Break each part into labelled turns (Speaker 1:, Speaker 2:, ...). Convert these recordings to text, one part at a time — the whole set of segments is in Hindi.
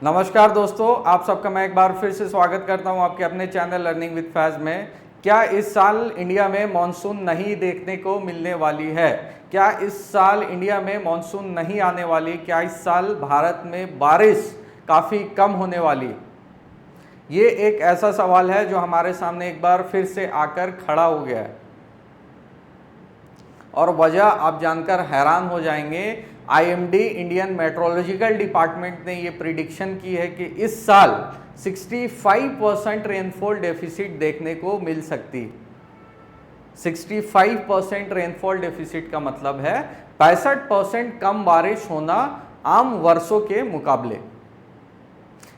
Speaker 1: नमस्कार दोस्तों, आप सबका मैं एक बार फिर से स्वागत करता हूं आपके अपने चैनल लर्निंग विद फैज में। क्या इस साल इंडिया में मॉनसून नहीं देखने को मिलने वाली है? क्या इस साल इंडिया में मॉनसून नहीं आने वाली? क्या इस साल भारत में बारिश काफ़ी कम होने वाली? ये एक ऐसा सवाल है जो हमारे सामने एक बार फिर से आकर खड़ा हो गया है और वजह आप जानकर हैरान हो जाएंगे। आईएमडी इंडियन मेट्रोलॉजिकल डिपार्टमेंट ने ये प्रिडिक्शन की है कि इस साल 65% रेनफॉल डेफिसिट देखने को मिल सकती। 65% रेनफॉल डेफिसिट का मतलब है 65% कम बारिश होना आम वर्षों के मुकाबले।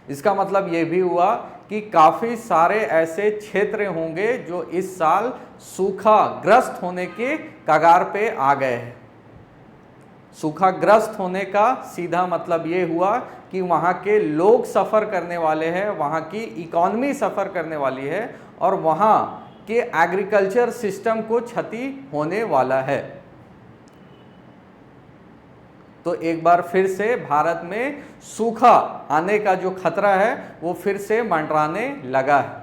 Speaker 1: इसका मतलब ये भी हुआ कि काफी सारे ऐसे क्षेत्र होंगे जो इस साल सूखाग्रस्त होने के कगार पे आ गए हैं। सूखाग्रस्त होने का सीधा मतलब ये हुआ कि वहाँ के लोग सफ़र करने वाले हैं, वहाँ की इकॉनमी सफ़र करने वाली है और वहाँ के एग्रीकल्चर सिस्टम को क्षति होने वाला है। तो एक बार फिर से भारत में सूखा आने का जो खतरा है वो फिर से मंडराने लगा है।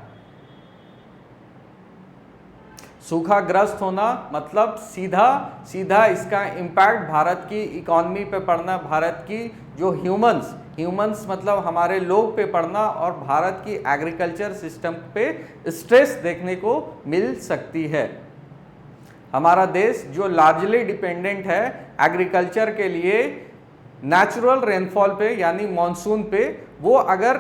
Speaker 1: सूखाग्रस्त होना मतलब सीधा इसका इम्पैक्ट भारत की इकॉनमी पे पड़ना, भारत की जो ह्यूमंस मतलब हमारे लोग पे पड़ना और भारत की एग्रीकल्चर सिस्टम पे स्ट्रेस देखने को मिल सकती है। हमारा देश जो लार्जली डिपेंडेंट है एग्रीकल्चर के लिए नेचुरल रेनफॉल पे यानी मॉनसून पे, वो अगर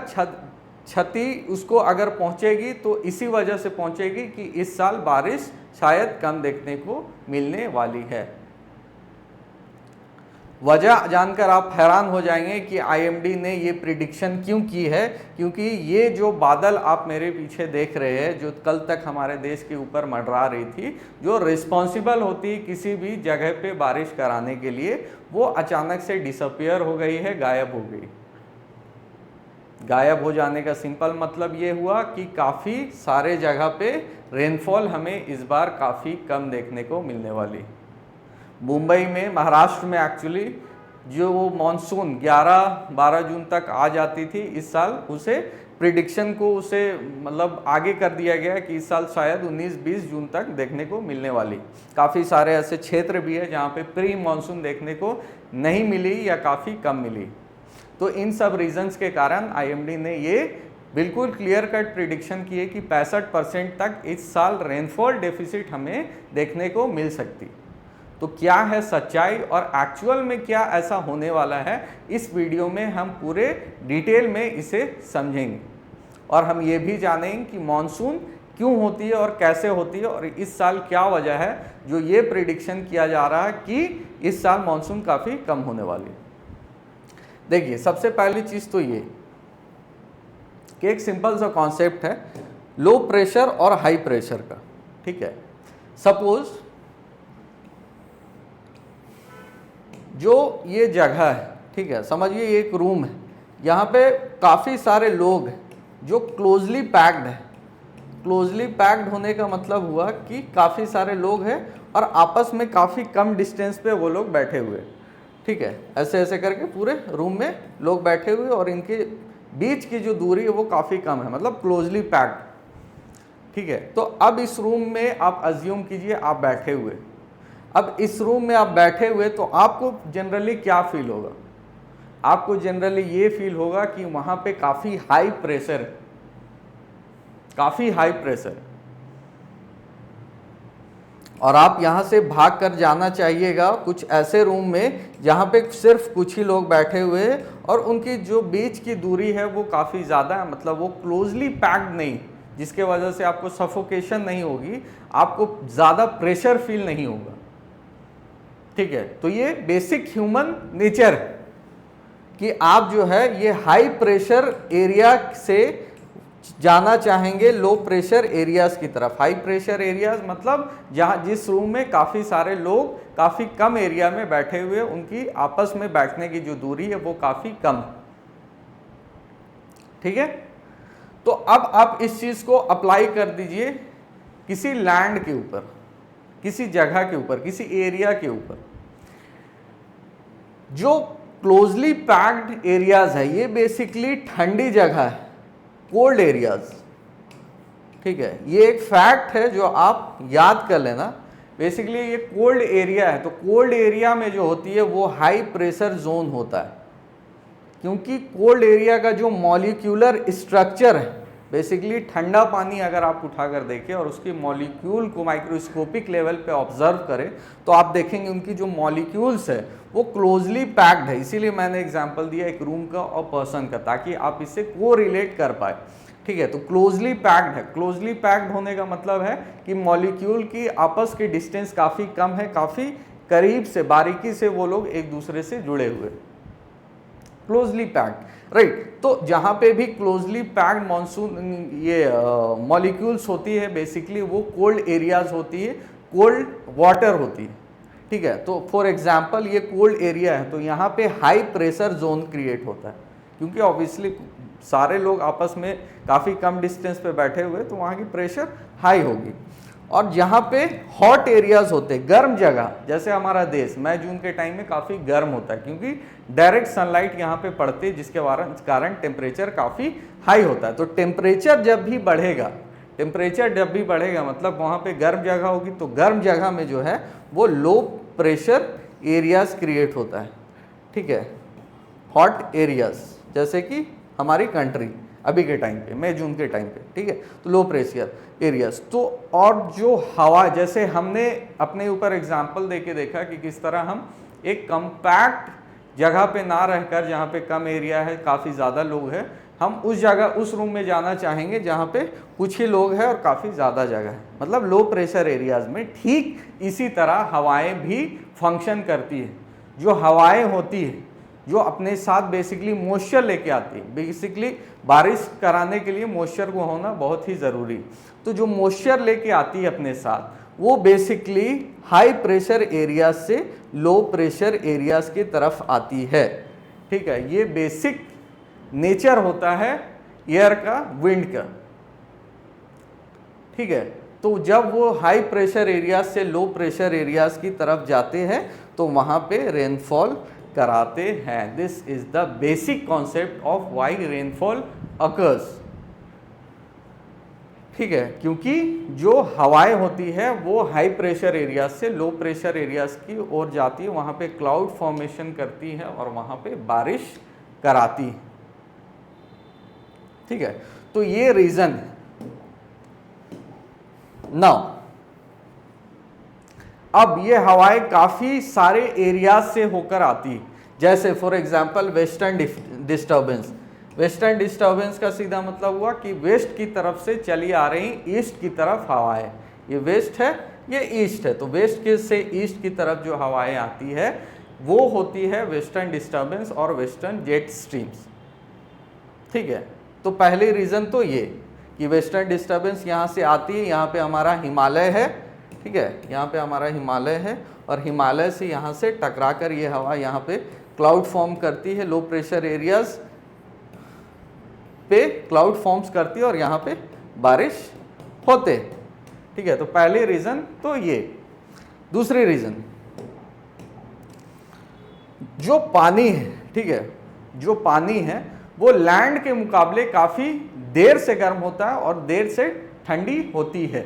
Speaker 1: क्षति उसको अगर पहुंचेगी तो इसी वजह से पहुंचेगी कि इस साल बारिश शायद कम देखने को मिलने वाली है। वजह जानकर आप हैरान हो जाएंगे कि आईएमडी ने ये प्रिडिक्शन क्यों की है, क्योंकि ये जो बादल आप मेरे पीछे देख रहे हैं जो कल तक हमारे देश के ऊपर मंडरा रही थी, जो रिस्पॉन्सिबल होती किसी भी जगह पे बारिश कराने के लिए, वो अचानक से डिसअपियर हो गई है, गायब हो गई। गायब हो जाने का सिंपल मतलब ये हुआ कि काफ़ी सारे जगह पे रेनफॉल हमें इस बार काफ़ी कम देखने को मिलने वाली। मुंबई में, महाराष्ट्र में एक्चुअली जो वो मॉनसून 11-12 जून तक आ जाती थी इस साल, उसे प्रिडिक्शन को उसे मतलब आगे कर दिया गया कि इस साल शायद 19-20 जून तक देखने को मिलने वाली। काफ़ी सारे ऐसे क्षेत्र भी है जहाँ पे प्री मॉनसून देखने को नहीं मिली या काफ़ी कम मिली। तो इन सब रीजंस के कारण आईएमडी ने ये बिल्कुल क्लियर कट प्रिडिक्शन की है कि 65% तक इस साल रेनफॉल डेफिसिट हमें देखने को मिल सकती। तो क्या है सच्चाई और एक्चुअल में क्या ऐसा होने वाला है, इस वीडियो में हम पूरे डिटेल में इसे समझेंगे और हम ये भी जानेंगे कि मॉनसून क्यों होती है और कैसे होती है और इस साल क्या वजह है जो ये प्रिडिक्शन किया जा रहा है कि इस साल मॉनसून काफ़ी कम होने वाली है। देखिए, सबसे पहली चीज़ तो ये कि एक सिंपल सा कॉन्सेप्ट है लो प्रेशर और हाई प्रेशर का। ठीक है, सपोज जो ये जगह है, ठीक है, समझिए ये एक रूम है, यहाँ पे काफ़ी सारे लोग हैं जो क्लोजली पैक्ड है। क्लोजली पैक्ड होने का मतलब हुआ कि काफ़ी सारे लोग हैं और आपस में काफ़ी कम डिस्टेंस पे वो लोग बैठे हुए हैं। ठीक है, ऐसे ऐसे करके पूरे रूम में लोग बैठे हुए और इनके बीच की जो दूरी है वो काफ़ी कम है, मतलब क्लोजली पैक्ड। ठीक है, तो अब इस रूम में आप अज्यूम कीजिए आप बैठे हुए। अब इस रूम में आप बैठे हुए तो आपको जनरली क्या फील होगा? आपको जनरली ये फील होगा कि वहाँ पे काफ़ी हाई प्रेशर है, काफ़ी हाई प्रेशर, और आप यहाँ से भाग कर जाना चाहिएगा कुछ ऐसे रूम में जहाँ पे सिर्फ कुछ ही लोग बैठे हुए हैं और उनकी जो बीच की दूरी है वो काफ़ी ज़्यादा है, मतलब वो क्लोजली पैक्ड नहीं, जिसके वजह से आपको सफोकेशन नहीं होगी, आपको ज़्यादा प्रेशर फील नहीं होगा। ठीक है, तो ये बेसिक ह्यूमन नेचर है कि आप जो है ये हाई प्रेशर एरिया से जाना चाहेंगे लो प्रेशर एरियाज की तरफ। हाई प्रेशर एरियाज मतलब जहाँ जिस रूम में काफ़ी सारे लोग काफ़ी कम एरिया में बैठे हुए, उनकी आपस में बैठने की जो दूरी है वो काफ़ी कम है। ठीक है, तो अब आप इस चीज़ को अप्लाई कर दीजिए किसी लैंड के ऊपर, किसी जगह के ऊपर, किसी एरिया के ऊपर। जो क्लोजली पैक्ड एरियाज है, ये बेसिकली ठंडी जगह है, कोल्ड एरियाज। ठीक है, ये एक फैक्ट है जो आप याद कर लेना। बेसिकली ये कोल्ड एरिया है, तो कोल्ड एरिया में जो होती है वो हाई प्रेशर जोन होता है, क्योंकि कोल्ड एरिया का जो मॉलिक्यूलर स्ट्रक्चर है, बेसिकली ठंडा पानी अगर आप उठाकर देखें और उसकी मॉलिक्यूल को माइक्रोस्कोपिक लेवल पे ऑब्जर्व करें तो आप देखेंगे उनकी जो मॉलिक्यूल्स है वो क्लोजली पैक्ड है। इसीलिए मैंने एग्जांपल दिया एक रूम का और पर्सन का, ताकि आप इससे को रिलेट कर पाए। ठीक है, तो क्लोजली पैक्ड है। क्लोजली पैक्ड होने का मतलब है कि मॉलिक्यूल की आपस की डिस्टेंस काफ़ी कम है, काफ़ी करीब से बारीकी से वो लोग एक दूसरे से जुड़े हुए, क्लोजली पैक्ड, राइट। तो जहाँ पे भी क्लोजली पैक्ड मॉनसून ये मॉलिक्यूल्स होती है, बेसिकली वो कोल्ड एरियाज होती है, कोल्ड वाटर होती है। ठीक है, तो फॉर एग्जांपल ये कोल्ड एरिया है, तो यहाँ पे हाई प्रेशर जोन क्रिएट होता है, क्योंकि ऑब्वियसली सारे लोग आपस में काफ़ी कम डिस्टेंस पे बैठे हुए, तो वहाँ की प्रेशर हाई होगी। और जहाँ पे हॉट एरियाज होते हैं, गर्म जगह, जैसे हमारा देश मई जून के टाइम में काफ़ी गर्म होता है, क्योंकि डायरेक्ट सनलाइट यहाँ पे पड़ती है, जिसके कारण टेम्परेचर काफ़ी हाई होता है। तो टेम्परेचर जब भी बढ़ेगा मतलब वहाँ पे गर्म जगह होगी, तो गर्म जगह में जो है वो लो प्रेशर एरियाज क्रिएट होता है। ठीक है, हॉट एरियाज, जैसे कि हमारी कंट्री अभी के टाइम पे, मई जून के टाइम पे। ठीक है, तो लो प्रेशर एरियाज। तो और जो हवा, जैसे हमने अपने ऊपर एग्जांपल देके देखा कि किस तरह हम एक कंपैक्ट जगह पे ना रहकर, जहाँ पे कम एरिया है, काफ़ी ज़्यादा लोग हैं, हम उस जगह, उस रूम में जाना चाहेंगे जहाँ पे कुछ ही लोग हैं और काफ़ी ज़्यादा जगह है, मतलब लो प्रेशर एरियाज में। ठीक इसी तरह हवाएं भी फंक्शन करती है। जो हवाएं होती है, जो अपने साथ बेसिकली मॉइस्चर लेके आती है, बेसिकली बारिश कराने के लिए मॉइस्चर को होना बहुत ही ज़रूरी। तो जो मॉइस्चर लेके आती है अपने साथ, वो बेसिकली हाई प्रेशर एरियाज से लो प्रेशर एरियाज की तरफ आती है। ठीक है, ये बेसिक नेचर होता है एयर का, विंड का। ठीक है, तो जब वो हाई प्रेशर एरियाज से लो प्रेशर एरियाज की तरफ जाते हैं तो वहाँ पे रेनफॉल कराते हैं। This is the basic concept of why rainfall occurs. ठीक है, क्योंकि जो हवाएं होती है वो हाई प्रेशर एरियाज से लो प्रेशर एरियाज की ओर जाती है, वहाँ पे क्लाउड फॉर्मेशन करती है और वहाँ पे बारिश कराती है। ठीक है, तो ये रीजन है। नाउ अब ये हवाएं काफ़ी सारे एरियाज से होकर आती है, जैसे for example western disturbance. Western disturbance का सीधा मतलब हुआ कि वेस्ट की तरफ से चली आ रही ईस्ट की तरफ हवाएं। ये वेस्ट है, ये ईस्ट है, तो वेस्ट के से ईस्ट की तरफ जो हवाएं आती है वो होती है वेस्टर्न डिस्टर्बेंस और वेस्टर्न जेट स्ट्रीम्स। ठीक है, तो पहली रीज़न तो ये कि वेस्टर्न डिस्टर्बेंस यहाँ से आती है, यहाँ पे हमारा हिमालय है। ठीक है, यहाँ पे हमारा हिमालय है और हिमालय से यहाँ से टकरा कर ये हवा यहाँ पे क्लाउड फॉर्म करती है, लो प्रेशर एरियाज पे क्लाउड फॉर्म्स करती है और यहाँ पे बारिश होते। ठीक है, तो पहली रीज़न तो ये। दूसरी रीज़न, जो पानी है, ठीक है, जो पानी है वो लैंड के मुकाबले काफ़ी देर से गर्म होता है और देर से ठंडी होती है।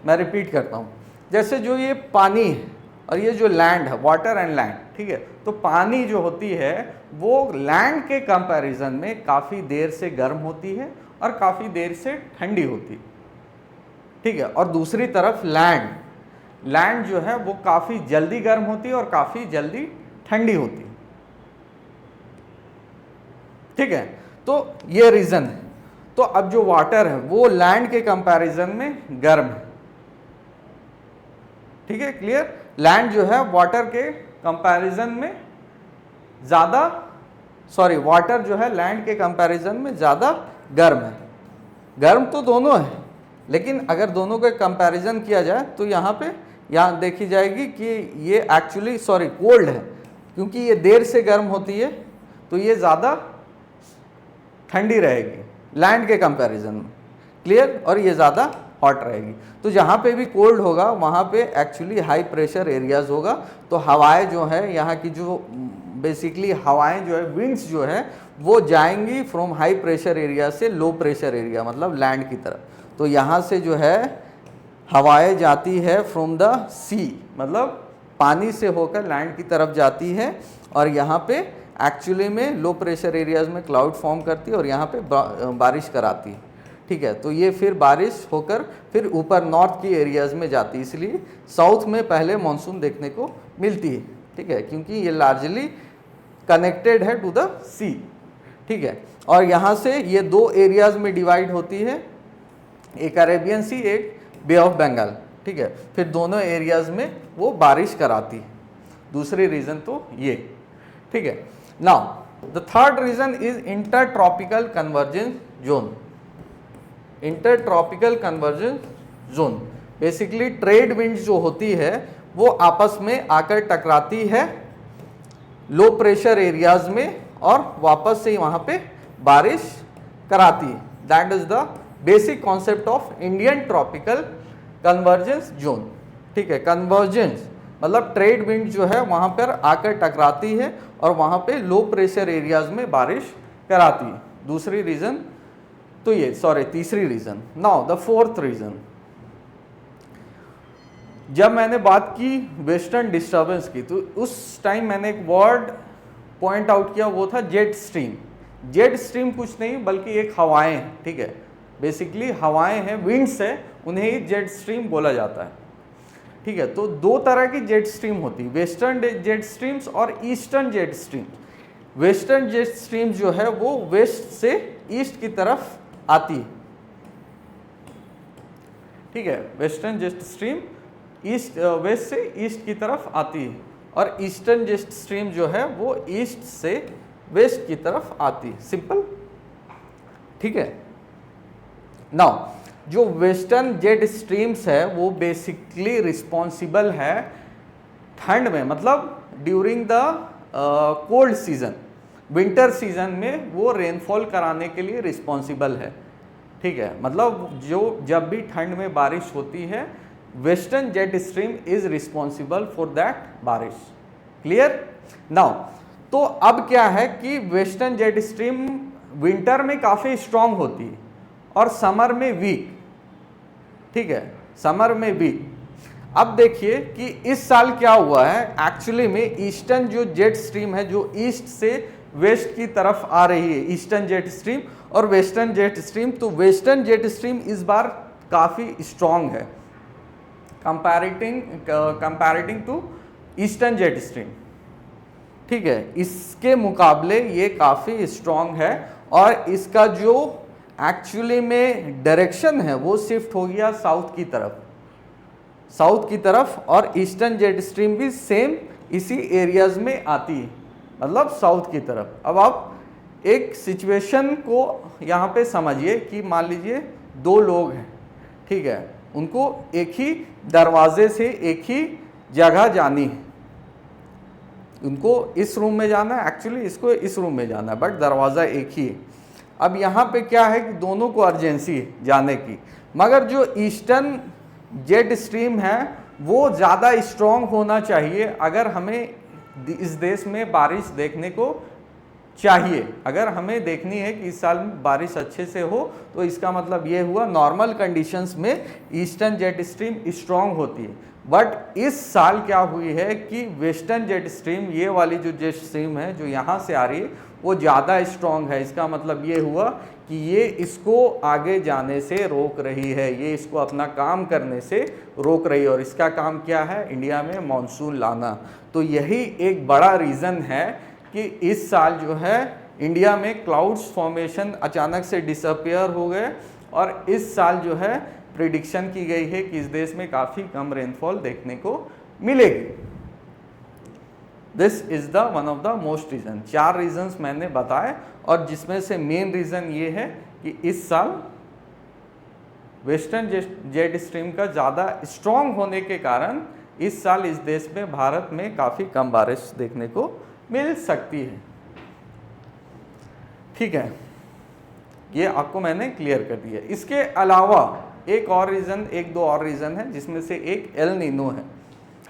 Speaker 1: मैं रिपीट करता हूँ, जैसे जो ये पानी है और ये जो लैंड है, वाटर एंड लैंड, ठीक है, तो पानी जो होती है वो लैंड के कंपैरिजन में काफ़ी देर से गर्म होती है और काफ़ी देर से ठंडी होती है। ठीक है, और दूसरी तरफ लैंड जो है वो काफ़ी जल्दी गर्म होती है और काफ़ी जल्दी ठंडी होती है। ठीक है, तो ये रीज़न है। तो अब जो वाटर है वो लैंड के कंपैरिजन में गर्म है। ठीक है, क्लियर। लैंड जो है वाटर के कंपैरिजन में ज़्यादा, वाटर जो है लैंड के कंपैरिजन में ज़्यादा गर्म है। गर्म तो दोनों है, लेकिन अगर दोनों का कंपैरिजन किया जाए तो यहाँ देखी जाएगी कि ये एक्चुअली कोल्ड है, क्योंकि ये देर से गर्म होती है तो ये ज़्यादा ठंडी रहेगी लैंड के कंपैरिजन में। क्लियर। और ये ज़्यादा हॉट रहेगी। तो जहाँ पे भी कोल्ड होगा वहाँ पे एक्चुअली हाई प्रेशर एरियाज होगा, तो हवाएं जो है यहाँ की जो बेसिकली हवाएं जो है विंड्स जो है वो जाएंगी फ्रॉम हाई प्रेशर एरिया से लो प्रेशर एरिया मतलब लैंड की तरफ। तो यहाँ से जो है हवाएं जाती है फ्रॉम द सी मतलब पानी से होकर लैंड की तरफ जाती है, और यहाँ पे एक्चुअली में लो प्रेशर एरियाज में क्लाउड फॉर्म करती है और यहाँ पे बारिश कराती है। ठीक है, तो ये फिर बारिश होकर फिर ऊपर नॉर्थ की एरियाज में जाती है, इसलिए साउथ में पहले मानसून देखने को मिलती है। ठीक है, क्योंकि ये लार्जली कनेक्टेड है टू द सी। ठीक है, और यहाँ से ये दो एरियाज में डिवाइड होती है, एक अरेबियन सी एक बे ऑफ बंगाल। ठीक है, फिर दोनों एरियाज में वो बारिश कराती है। दूसरी रीज़न तो ये। ठीक है, now the third reason is inter tropical convergence zone. Inter tropical convergence zone basically trade winds जो होती है वो आपस में आकर टकराती है लो प्रेशर एरियाज में और वापस से वहाँ पे बारिश कराती है। That is the basic concept of Indian tropical convergence zone. ठीक है, कन्वर्जेंस मतलब ट्रेड विंड जो है वहाँ पर आकर टकराती है और वहाँ पे लो प्रेशर एरियाज में बारिश कराती है। दूसरी रीज़न तो ये, सॉरी तीसरी reason. Now the fourth reason, जब मैंने बात की वेस्टर्न डिस्टर्बेंस की तो उस टाइम मैंने एक वर्ड पॉइंट आउट किया, वो था जेट स्ट्रीम। जेट स्ट्रीम कुछ नहीं बल्कि एक हवाएं हैं। ठीक है, बेसिकली हवाएं हैं, विंड्स है, उन्हें ही जेट स्ट्रीम बोला जाता है। ठीक है, तो दो तरह की जेट स्ट्रीम होती है, वेस्टर्न जेट स्ट्रीम्स और eastern jet stream. Western jet stream जो है वो वेस्ट से ईस्ट की तरफ आती है। ठीक है, western jet stream east west से ईस्ट की तरफ आती है और ईस्टर्न जेट स्ट्रीम जो है वो ईस्ट से वेस्ट की तरफ आती है। सिंपल। ठीक है, नाउ जो वेस्टर्न जेट स्ट्रीम्स है वो बेसिकली रिस्पॉन्सिबल है ठंड में, मतलब during the cold season, winter season में वो रेनफॉल कराने के लिए रिस्पॉन्सिबल है। ठीक है, मतलब जो जब भी ठंड में बारिश होती है western jet stream is responsible for that बारिश। क्लियर। नाउ तो अब क्या है कि वेस्टर्न जेट स्ट्रीम विंटर में काफ़ी स्ट्रांग होती है और समर में वीक। ठीक है, समर में वीक। अब देखिए कि इस साल क्या हुआ है, एक्चुअली में ईस्टर्न जो जेट स्ट्रीम है जो ईस्ट से वेस्ट की तरफ आ रही है, ईस्टर्न जेट स्ट्रीम और वेस्टर्न जेट स्ट्रीम, तो वेस्टर्न जेट स्ट्रीम इस बार काफ़ी स्ट्रांग है कंपैरेटिंग टू ईस्टर्न जेट स्ट्रीम। ठीक है, इसके मुकाबले ये काफ़ी स्ट्रांग है और इसका जो एक्चुअली में डायरेक्शन है वो शिफ्ट हो गया साउथ की तरफ और ईस्टर्न जेट स्ट्रीम भी सेम इसी एरियाज में आती है, मतलब साउथ की तरफ। अब आप एक सिचुएशन को यहाँ पे समझिए कि मान लीजिए दो लोग हैं। ठीक है, उनको एक ही दरवाजे से एक ही जगह जानी है, उनको इस रूम में जाना है, एक्चुअली इसको इस रूम में जाना है बट दरवाज़ा एक ही है। अब यहाँ पे क्या है कि दोनों को अर्जेंसी है जाने की, मगर जो ईस्टर्न जेट स्ट्रीम है वो ज़्यादा स्ट्रॉन्ग होना चाहिए अगर हमें इस देश में बारिश देखने को चाहिए। अगर हमें देखनी है कि इस साल बारिश अच्छे से हो तो इसका मतलब ये हुआ नॉर्मल कंडीशंस में ईस्टर्न जेट स्ट्रीम स्ट्रॉन्ग होती है। बट इस साल क्या हुई है कि वेस्टर्न जेट स्ट्रीम, ये वाली जो जेट स्ट्रीम है जो यहाँ से आ रही है वो ज़्यादा स्ट्रॉन्ग है। इसका मतलब ये हुआ कि ये इसको आगे जाने से रोक रही है, ये इसको अपना काम करने से रोक रही है और इसका काम क्या है, इंडिया में मानसून लाना। तो यही एक बड़ा रीज़न है कि इस साल जो है इंडिया में क्लाउड्स फॉर्मेशन अचानक से डिसअपियर हो गए और इस साल जो है प्रिडिक्शन की गई है कि इस देश में काफ़ी कम रेनफॉल देखने को मिलेगी। This is the one of the most reason. 4 reasons मैंने बताए और जिसमें से मेन रीज़न ये है कि इस साल वेस्टर्न जेट स्ट्रीम का ज़्यादा स्ट्रॉन्ग होने के कारण इस साल इस देश में, भारत में काफ़ी कम बारिश देखने को मिल सकती है। ठीक है, ये आपको मैंने क्लियर कर दिया। इसके अलावा एक और रीज़न, एक दो और रीज़न है, जिसमें से एक एल नीनो है।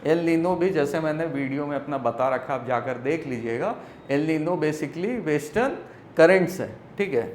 Speaker 1: एल नीनो भी जैसे मैंने वीडियो में अपना बता रखा, आप जाकर देख लीजिएगा। El Nino basically western currents है, ठीक है,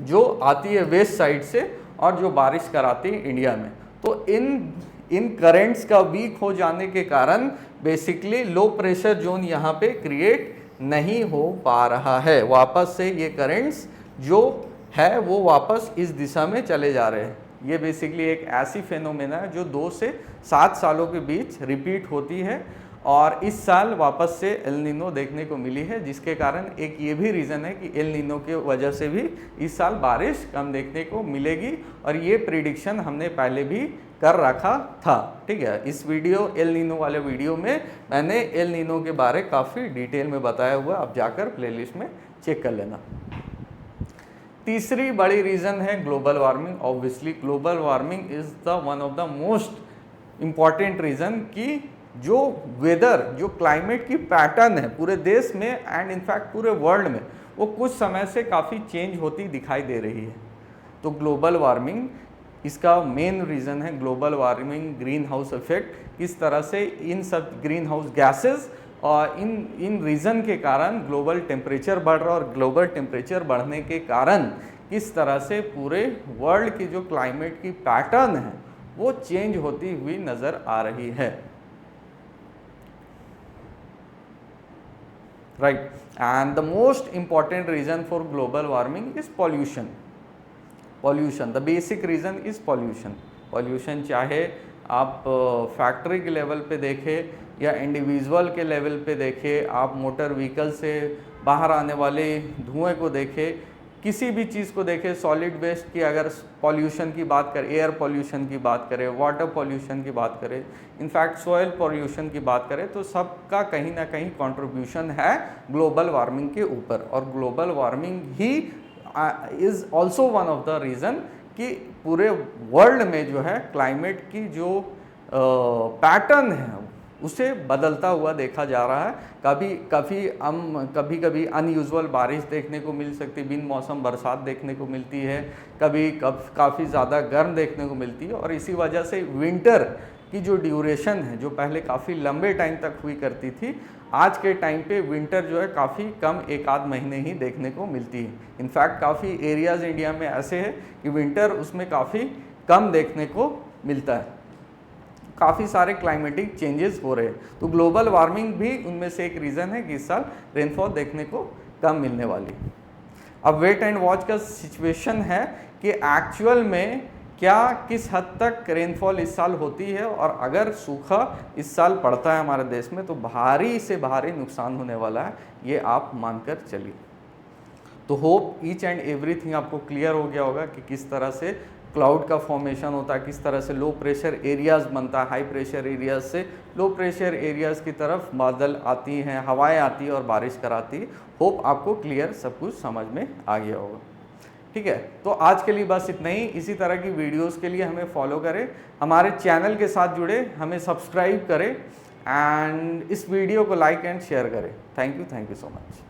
Speaker 1: जो आती है वेस्ट साइड से और जो बारिश कराती है इंडिया में। तो इन करेंट्स का वीक हो जाने के कारण बेसिकली लो प्रेशर जोन यहाँ पे क्रिएट नहीं हो पा रहा है। वापस से ये करेंट्स जो है वो वापस इस दिशा में चले जा रहे हैं। ये बेसिकली एक ऐसी फेनोमेना है जो 2 से 7 सालों के बीच रिपीट होती है, और इस साल वापस से एल नीनो देखने को मिली है, जिसके कारण एक ये भी रीज़न है कि एल नीनो के वजह से भी इस साल बारिश कम देखने को मिलेगी, और ये प्रिडिक्शन हमने पहले भी कर रखा था, ठीक है। इस वीडियो एल नीनो वाले वीडियो में मैंने एल नीनो के बारे काफ़ी डिटेल में बताया हुआ, आप जाकर प्लेलिस्ट में चेक कर लेना। तीसरी बड़ी रीज़न है global warming. Obviously global warming is the one of the most important reason कि जो वेदर, जो क्लाइमेट की पैटर्न है पूरे देश में एंड इनफैक्ट पूरे वर्ल्ड में, वो कुछ समय से काफ़ी चेंज होती दिखाई दे रही है। तो ग्लोबल वार्मिंग इसका मेन रीज़न है। Global warming, green house effect, किस तरह से इन सब ग्रीन हाउस गैसेस और इन रीज़न के कारण ग्लोबल टेम्परेचर बढ़ रहा है, और ग्लोबल टेम्परेचर बढ़ने के कारण किस तरह से पूरे वर्ल्ड की जो क्लाइमेट की पैटर्न है वो चेंज होती हुई नज़र आ रही है, right. And the most important reason for global warming is pollution. Pollution, the basic reason is pollution. Pollution चाहे आप फैक्ट्री के लेवल पे देखें या इंडिविजुअल के लेवल पे देखें, आप मोटर व्हीकल से बाहर आने वाले धुएं को देखें, किसी भी चीज़ को देखें, सॉलिड वेस्ट की अगर पॉल्यूशन की बात करें, एयर पॉल्यूशन की बात करें, वाटर पॉल्यूशन की बात करें, इनफैक्ट सॉइल पॉल्यूशन की बात करें, तो सबका कहीं ना कहीं कंट्रीब्यूशन है ग्लोबल वार्मिंग के ऊपर। और global warming he is also one of the reason कि पूरे वर्ल्ड में जो है क्लाइमेट की जो पैटर्न है उसे बदलता हुआ देखा जा रहा है। कभी कभी अनयूजुअल बारिश देखने को मिल सकती, बिन मौसम बरसात देखने को मिलती है, काफ़ी ज़्यादा गर्म देखने को मिलती है, और इसी वजह से विंटर की जो ड्यूरेशन है, जो पहले काफ़ी लंबे टाइम तक हुई करती थी, आज के टाइम पे विंटर जो है काफ़ी कम, 1-8 महीने ही देखने को मिलती है। इनफैक्ट काफ़ी एरियाज़ इंडिया में ऐसे हैं कि विंटर उसमें काफ़ी कम देखने को मिलता है। काफ़ी सारे क्लाइमेटिक चेंजेस हो रहे हैं, तो ग्लोबल वार्मिंग भी उनमें से एक रीज़न है कि इस साल रेनफॉल देखने को कम मिलने वाली। अब वेट एंड वॉच का सिचुएशन है कि एक्चुअल में क्या किस हद तक रेनफॉल इस साल होती है, और अगर सूखा इस साल पड़ता है हमारे देश में तो भारी से भारी नुकसान होने वाला है, ये आप मानकर चलिए। तो होप ईच एंड एवरीथिंग आपको क्लियर हो गया होगा कि किस तरह से क्लाउड का फॉर्मेशन होता है, किस तरह से लो प्रेशर एरियाज़ बनता है, हाई प्रेशर एरियाज़ से लो प्रेशर एरियाज़ की तरफ बादल आती हैं, हवाएं आती हैं और बारिश कराती है। होप आपको क्लियर सब कुछ समझ में आ गया होगा, ठीक है। तो आज के लिए बस इतना ही। इसी तरह की वीडियोस के लिए हमें फॉलो करें, हमारे चैनल के साथ जुड़े, हमें सब्सक्राइब करें एंड इस वीडियो को लाइक एंड शेयर करें। Thank you so much.